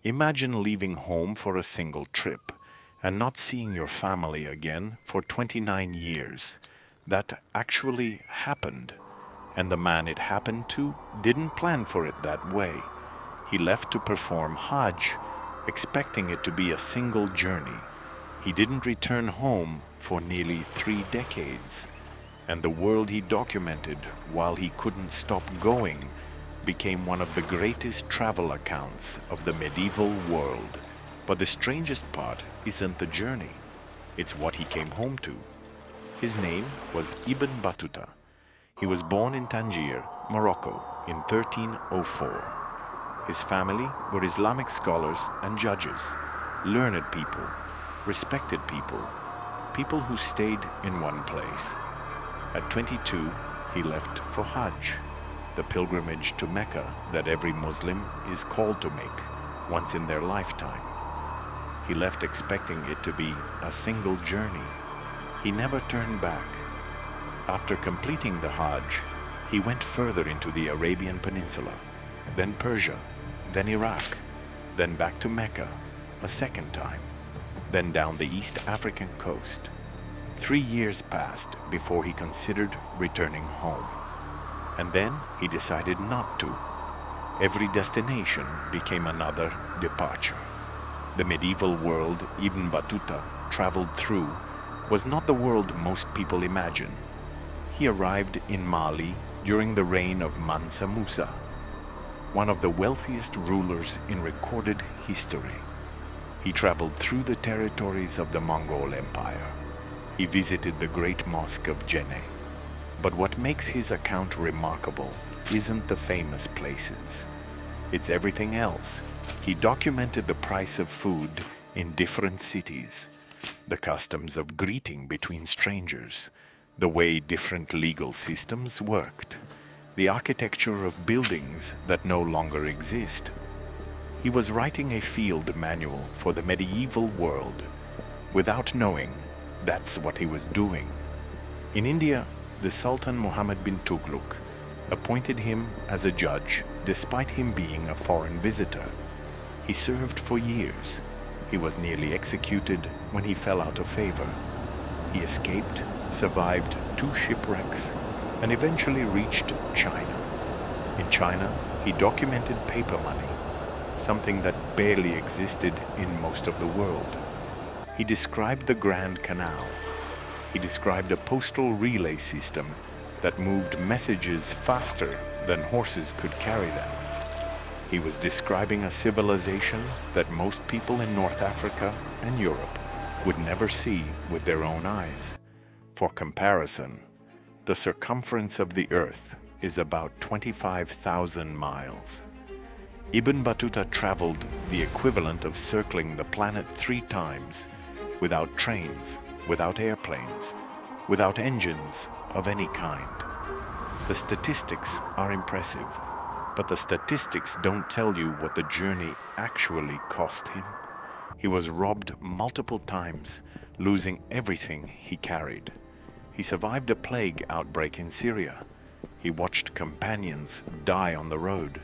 Imagine leaving home for a single trip and not seeing your family again for 29 years. That actually happened. And the man it happened to didn't plan for it that way. He left to perform Hajj, expecting it to be a single journey. He didn't return home for nearly 3 decades. And the world he documented while he couldn't stop going became one of the greatest travel accounts of the medieval world. But the strangest part isn't the journey, it's what he came home to. His name was Ibn Battuta. He was born in Tangier, Morocco, in 1304. His family were Islamic scholars and judges, learned people, respected people, people who stayed in one place. At 22, he left for Hajj, the pilgrimage to Mecca that every Muslim is called to make once in their lifetime. He left expecting it to be a single journey. He never turned back. After completing the Hajj, he went further into the Arabian Peninsula, then Persia, then Iraq, then back to Mecca a second time, then down the East African coast. 3 years passed before he considered returning home. And then he decided not to. Every destination became another departure. The medieval world Ibn Battuta traveled through was not the world most people imagine. He arrived in Mali during the reign of Mansa Musa, one of the wealthiest rulers in recorded history. He traveled through the territories of the Mongol Empire. He visited the great mosque of Jenne. But what makes his account remarkable isn't the famous places. It's everything else. He documented the price of food in different cities, the customs of greeting between strangers, the way different legal systems worked, the architecture of buildings that no longer exist. He was writing a field manual for the medieval world. Without knowing, that's what he was doing. In India, the Sultan Muhammad bin Tughlaq appointed him as a judge despite him being a foreign visitor. He served for years. He was nearly executed when he fell out of favor. He escaped, survived 2 shipwrecks, and eventually reached China. In China, he documented paper money, something that barely existed in most of the world. He described the Grand Canal. He described a postal relay system that moved messages faster than horses could carry them. He was describing a civilization that most people in North Africa and Europe would never see with their own eyes. For comparison, the circumference of the Earth is about 25,000 miles. Ibn Battuta traveled the equivalent of circling the planet 3 times without trains, without airplanes, without engines of any kind. The statistics are impressive, but the statistics don't tell you what the journey actually cost him. He was robbed multiple times, losing everything he carried. He survived a plague outbreak in Syria. He watched companions die on the road.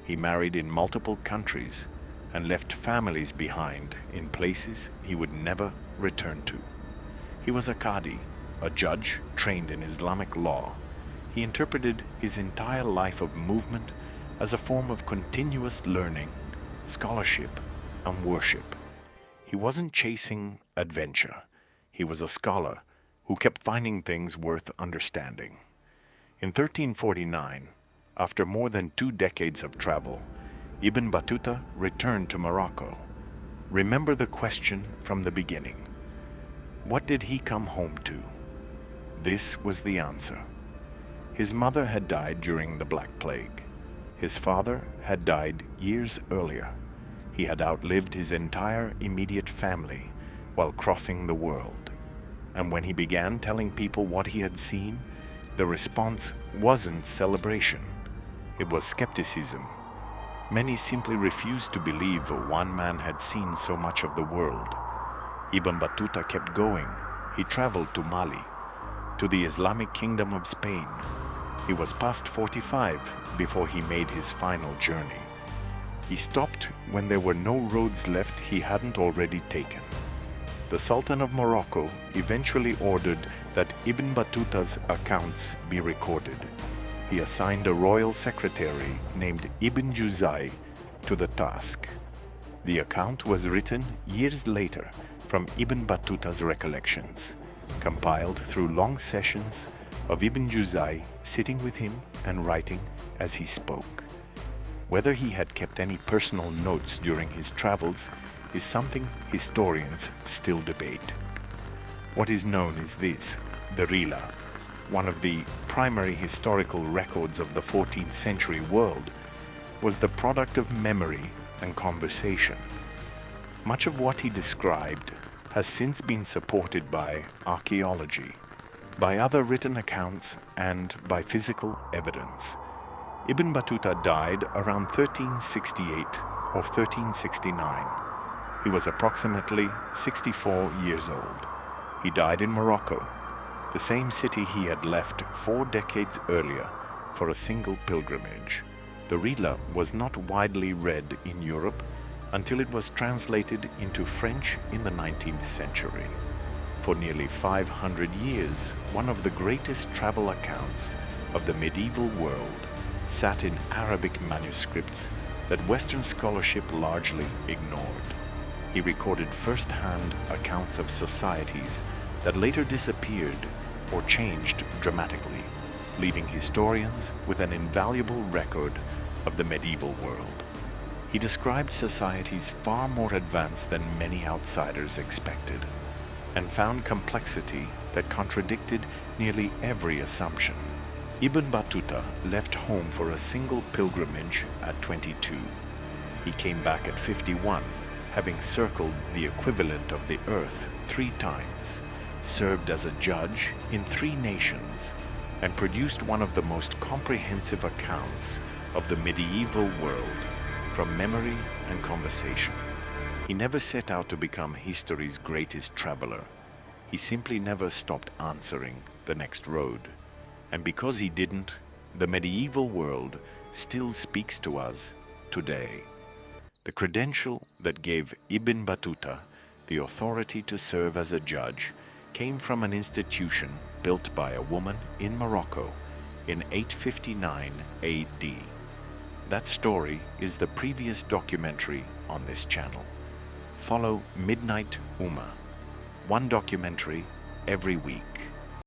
He married in multiple countries and left families behind in places he would never return to. He was a Qadi, a judge trained in Islamic law. He interpreted his entire life of movement as a form of continuous learning, scholarship, and worship. He wasn't chasing adventure. He was a scholar who kept finding things worth understanding. In 1349, after more than 2 decades of travel, Ibn Battuta returned to Morocco. Remember the question from the beginning. What did he come home to? This was the answer. His mother had died during the Black Plague. His father had died years earlier. He had outlived his entire immediate family while crossing the world. And when he began telling people what he had seen, the response wasn't celebration. It was skepticism. Many simply refused to believe one man had seen so much of the world. Ibn Battuta kept going. He traveled to Mali, to the Islamic Kingdom of Spain. He was past 45 before he made his final journey. He stopped when there were no roads left he hadn't already taken. The Sultan of Morocco eventually ordered that Ibn Battuta's accounts be recorded. He assigned a royal secretary named Ibn Juzai to the task. The account was written years later from Ibn Battuta's recollections, compiled through long sessions of Ibn Juzai sitting with him and writing as he spoke. Whether he had kept any personal notes during his travels is something historians still debate. What is known is this: the Rila, one of the primary historical records of the 14th century world, was the product of memory and conversation. Much of what he described has since been supported by archaeology, by other written accounts, and by physical evidence. Ibn Battuta died around 1368 or 1369. He was approximately 64 years old. He died in Morocco, the same city he had left 4 decades earlier for a single pilgrimage. The Rila was not widely read in Europe until it was translated into French in the 19th century. For nearly 500 years, one of the greatest travel accounts of the medieval world sat in Arabic manuscripts that Western scholarship largely ignored. He recorded first-hand accounts of societies that later disappeared or changed dramatically, leaving historians with an invaluable record of the medieval world. He described societies far more advanced than many outsiders expected, and found complexity that contradicted nearly every assumption. Ibn Battuta left home for a single pilgrimage at 22. He came back at 51, having circled the equivalent of the earth 3 times, served as a judge in 3 nations, and produced one of the most comprehensive accounts of the medieval world from memory and conversation. He never set out to become history's greatest traveler. He simply never stopped answering the next road. And because he didn't, the medieval world still speaks to us today. The credential that gave Ibn Battuta the authority to serve as a judge came from an institution built by a woman in Morocco in 859 AD. That story is the previous documentary on this channel. Follow Midnight Ummah, one documentary every week.